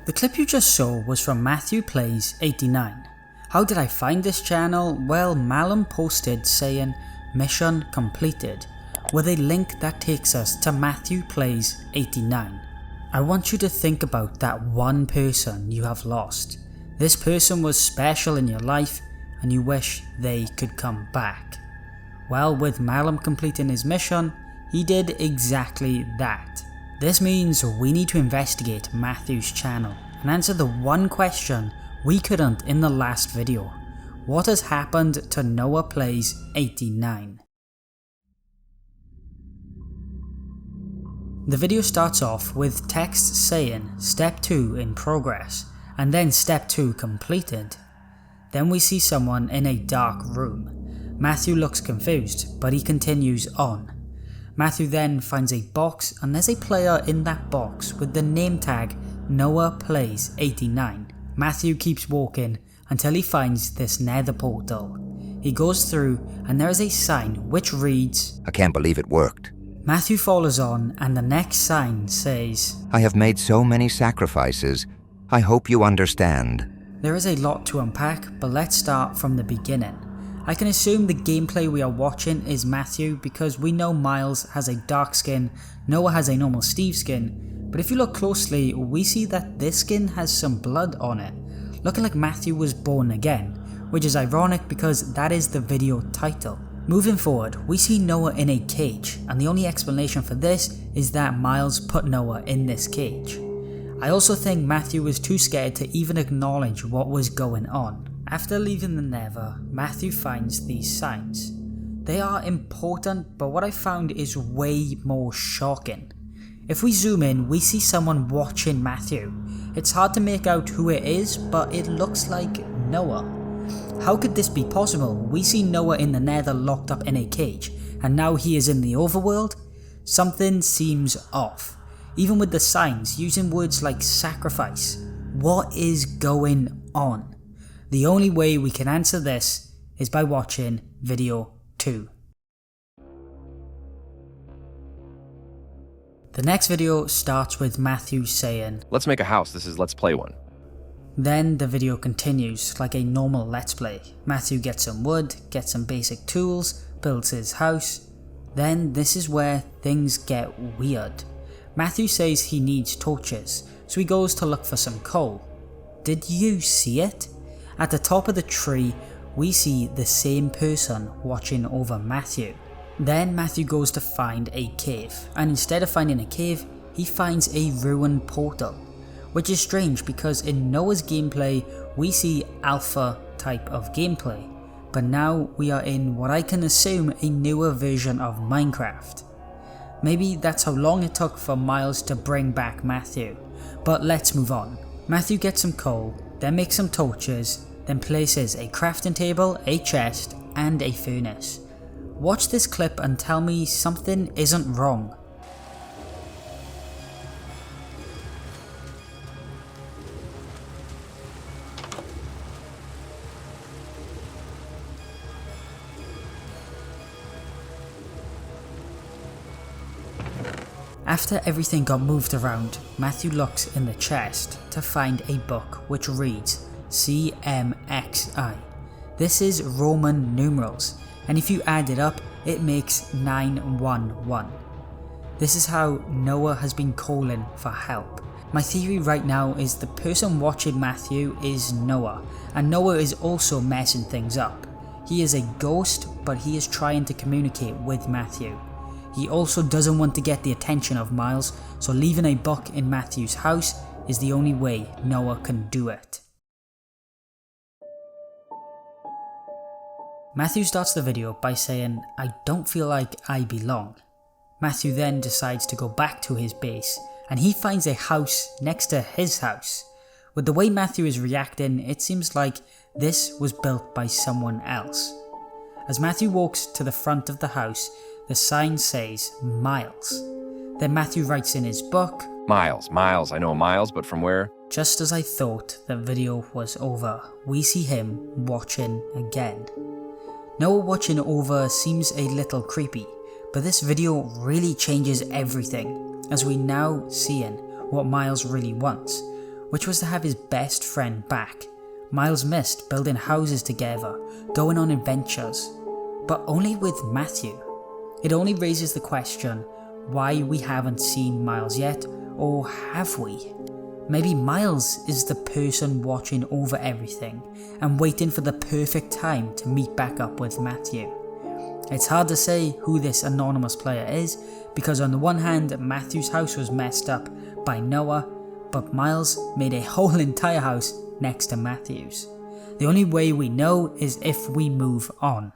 The clip you just saw was from Matthew Plays 89. How did I find this channel? Well, Malum posted saying mission completed, with a link that takes us to Matthew Plays 89. I want you to think about that one person you have lost. This person was special in your life and you wish they could come back. Well, with Malum completing his mission, he did exactly that. This means we need to investigate Matthew's channel and answer the one question we couldn't in the last video. What has happened to Noah Plays 89? The video starts off with text saying step 2 in progress and then step 2 completed. Then we see someone in a dark room. Matthew looks confused, but he continues on. Matthew then finds a box and there's a player in that box with the name tag Noah Plays 89. Matthew keeps walking until he finds this nether portal. He goes through and there is a sign which reads, I can't believe it worked. Matthew follows on and the next sign says, I have made so many sacrifices. I hope you understand. There is a lot to unpack, but let's start from the beginning. I can assume the gameplay we are watching is Matthew because we know Miles has a dark skin, Noah has a normal Steve skin, but if you look closely we see that this skin has some blood on it, looking like Matthew was born again, which is ironic because that is the video title. Moving forward, we see Noah in a cage, and the only explanation for this is that Miles put Noah in this cage. I also think Matthew was too scared to even acknowledge what was going on. After leaving the Nether, Matthew finds these signs. They are important, but what I found is way more shocking. If we zoom in, we see someone watching Matthew. It's hard to make out who it is, but it looks like Noah. How could this be possible? We see Noah in the Nether locked up in a cage, and now he is in the overworld? Something seems off. Even with the signs using words like sacrifice. What is going on? The only way we can answer this is by watching video 2. The next video starts with Matthew saying, Let's make a house, this is let's play one. Then the video continues like a normal let's play. Matthew gets some wood, gets some basic tools, builds his house. Then this is where things get weird. Matthew says he needs torches, so he goes to look for some coal. Did you see it? At the top of the tree, we see the same person watching over Matthew. Then Matthew goes to find a cave, and instead of finding a cave, he finds a ruined portal. Which is strange because in Noah's gameplay, we see alpha type of gameplay, but now we are in what I can assume a newer version of Minecraft. Maybe that's how long it took for Miles to bring back Matthew, but let's move on. Matthew gets some coal, then makes some torches, then places a crafting table, a chest, and a furnace. Watch this clip and tell me something isn't wrong. After everything got moved around, Matthew looks in the chest to find a book which reads CMXI. This is Roman numerals, and if you add it up, it makes 911. This is how Noah has been calling for help. My theory right now is the person watching Matthew is Noah, and Noah is also messing things up. He is a ghost, but he is trying to communicate with Matthew. He also doesn't want to get the attention of Miles, so leaving a book in Matthew's house is the only way Noah can do it. Matthew starts the video by saying, I don't feel like I belong. Matthew then decides to go back to his base, and he finds a house next to his house. With the way Matthew is reacting, it seems like this was built by someone else. As Matthew walks to the front of the house, the sign says Miles. Then Matthew writes in his book, Miles, I know Miles, but from where? Just as I thought the video was over, we see him watching again. Noah watching over seems a little creepy, but this video really changes everything, as we now seeing what Miles really wants. which was to have his best friend back. Miles missed building houses together, going on adventures, but only with Matthew. It only raises the question why we haven't seen Miles yet, or have we? Maybe Miles is the person watching over everything and waiting for the perfect time to meet back up with Matthew. It's hard to say who this anonymous player is, because on the one hand Matthew's house was messed up by Noah, but Miles made a whole entire house next to Matthew's. The only way we know is if we move on.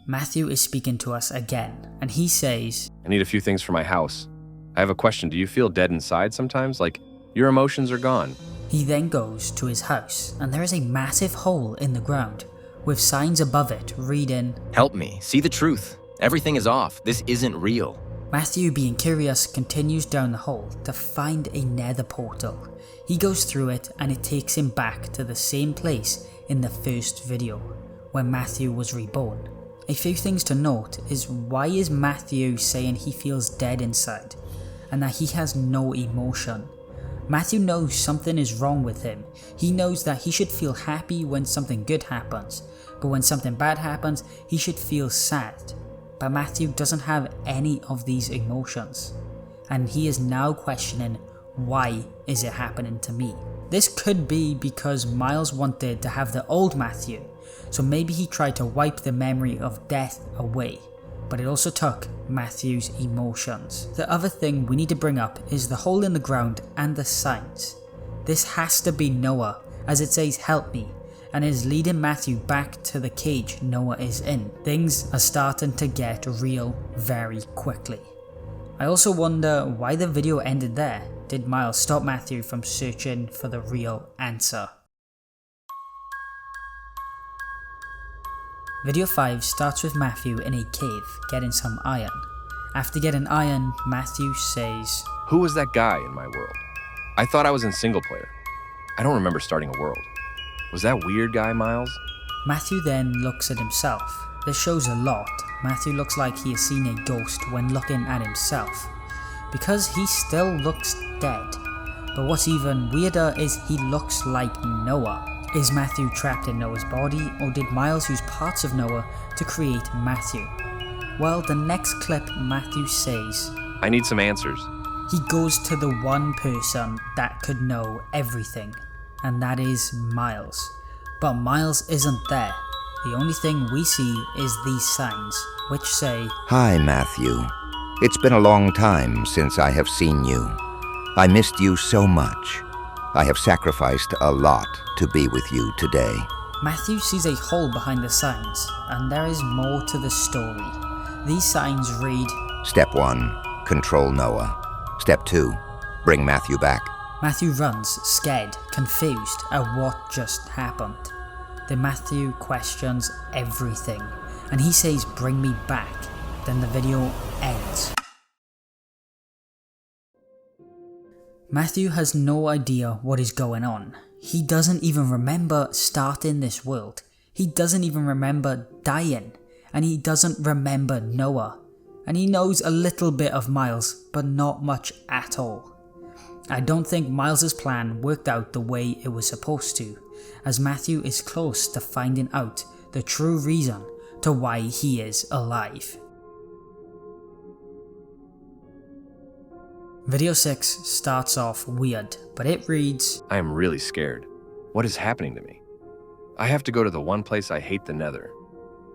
Matthew is speaking to us again, and he says, I need a few things for my house. I have a question. Do you feel dead inside sometimes? Like your emotions are gone? He then goes to his house, and there is a massive hole in the ground, with signs above it reading, Help me, see the truth. Everything is off. This isn't real. Matthew, being curious, continues down the hole to find a nether portal. He goes through it and it takes him back to the same place in the first video, where Matthew was reborn. A few things to note is, why is Matthew saying he feels dead inside and that he has no emotion? Matthew knows something is wrong with him. He knows that he should feel happy when something good happens, but when something bad happens, he should feel sad. But Matthew doesn't have any of these emotions, and he is now questioning, why is it happening to me? This could be because Miles wanted to have the old Matthew, so maybe he tried to wipe the memory of death away, but it also took Matthew's emotions. The other thing we need to bring up is the hole in the ground and the signs. This has to be Noah, as it says help me, and is leading Matthew back to the cage Noah is in. Things are starting to get real very quickly. I also wonder why the video ended there. Did Miles stop Matthew from searching for the real answer? Video 5 starts with Matthew in a cave getting some iron. After getting iron, Matthew says, Who was that guy in my world? I thought I was in single player. I don't remember starting a world. Was that weird guy, Miles? Matthew then looks at himself. This shows a lot. Matthew looks like he has seen a ghost when looking at himself, because he still looks dead. But what's even weirder is he looks like Noah. Is Matthew trapped in Noah's body, or did Miles use parts of Noah to create Matthew? Well, the next clip Matthew says, I need some answers. He goes to the one person that could know everything, and that is Miles. But Miles isn't there. The only thing we see is these signs, which say, Hi, Matthew. It's been a long time since I have seen you. I missed you so much. I have sacrificed a lot to be with you today. Matthew sees a hole behind the signs, and there is more to the story. These signs read, Step 1, control Noah. Step 2, bring Matthew back. Matthew runs, scared, confused at what just happened. Then Matthew questions everything, and he says, bring me back. Then the video ends. Matthew has no idea what is going on. He doesn't even remember starting this world. He doesn't even remember dying. And he doesn't remember Noah. And he knows a little bit of Miles, but not much at all. I don't think Miles's plan worked out the way it was supposed to, as Matthew is close to finding out the true reason to why he is alive. Video 6 starts off weird, but it reads, I am really scared. What is happening to me? I have to go to the one place I hate the Nether.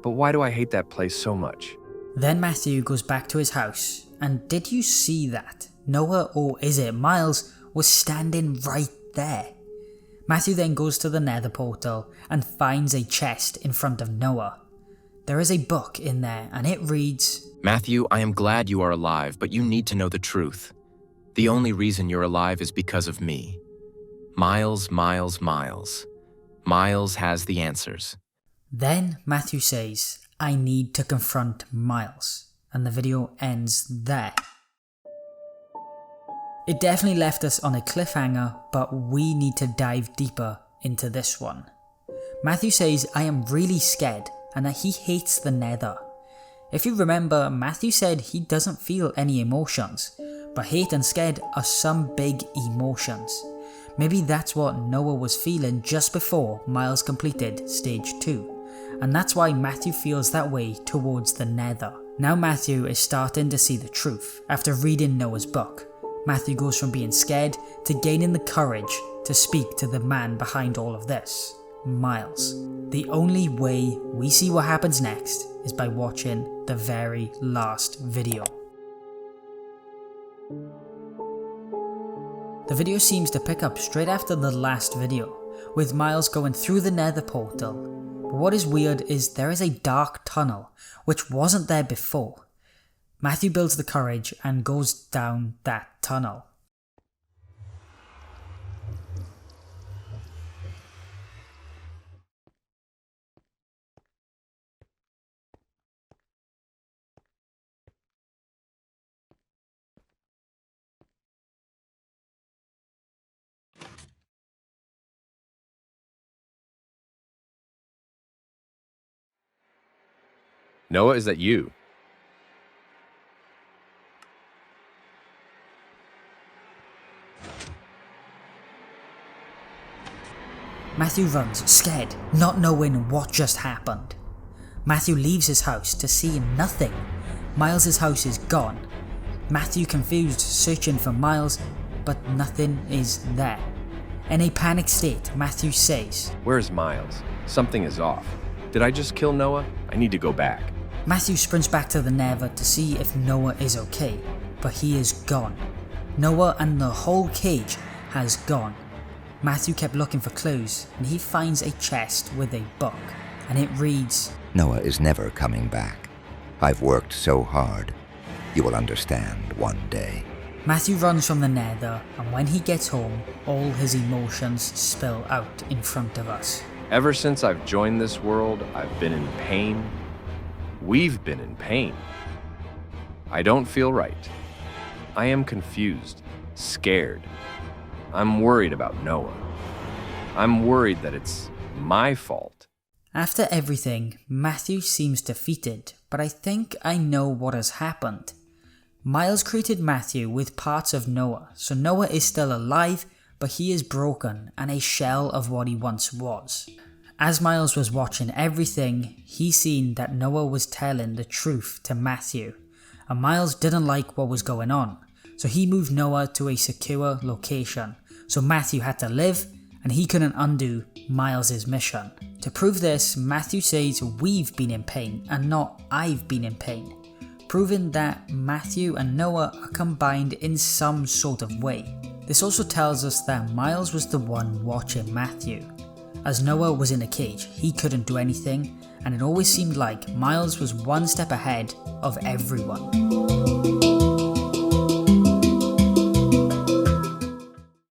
But why do I hate that place so much? Then Matthew goes back to his house, and did you see that? Noah, or is it Miles, was standing right there. Matthew then goes to the Nether portal and finds a chest in front of Noah. There is a book in there, and it reads, Matthew, I am glad you are alive, but you need to know the truth. The only reason you're alive is because of me. Miles, Miles, Miles. Miles has the answers. Then Matthew says, I need to confront Miles, and the video ends there. It definitely left us on a cliffhanger, but we need to dive deeper into this one. Matthew says, I am really scared, and that he hates the Nether. If you remember, Matthew said he doesn't feel any emotions, but hate and scared are some big emotions. Maybe that's what Noah was feeling just before Miles completed stage 2, and that's why Matthew feels that way towards the Nether. Now Matthew is starting to see the truth after reading Noah's book. Matthew goes from being scared to gaining the courage to speak to the man behind all of this, Miles. The only way we see what happens next is by watching the very last video. The video seems to pick up straight after the last video, with Miles going through the Nether portal. But what is weird is there is a dark tunnel, which wasn't there before. Matthew builds the courage and goes down that tunnel. Noah, is that you? Matthew runs, scared, not knowing what just happened. Matthew leaves his house to see nothing. Miles' house is gone. Matthew confused, searching for Miles, but nothing is there. In a panicked state, Matthew says, Where's Miles? Something is off. Did I just kill Noah? I need to go back. Matthew sprints back to the Nether to see if Noah is okay, but he is gone. Noah and the whole cage has gone. Matthew kept looking for clues, and he finds a chest with a book, and it reads, Noah is never coming back. I've worked so hard. You will understand one day. Matthew runs from the Nether, and when he gets home, all his emotions spill out in front of us. Ever since I've joined this world, I've been in pain. We've been in pain. I don't feel right. I am confused, scared. I'm worried about Noah. I'm worried that it's my fault. After everything, Matthew seems defeated, but I think I know what has happened. Miles created Matthew with parts of Noah, so Noah is still alive, but he is broken and a shell of what he once was. As Miles was watching everything, he seen that Noah was telling the truth to Matthew, and Miles didn't like what was going on, so he moved Noah to a secure location, so Matthew had to live, and he couldn't undo Miles' mission. To prove this, Matthew says we've been in pain, and not I've been in pain, proving that Matthew and Noah are combined in some sort of way. This also tells us that Miles was the one watching Matthew. As Noah was in a cage, he couldn't do anything, and it always seemed like Miles was one step ahead of everyone.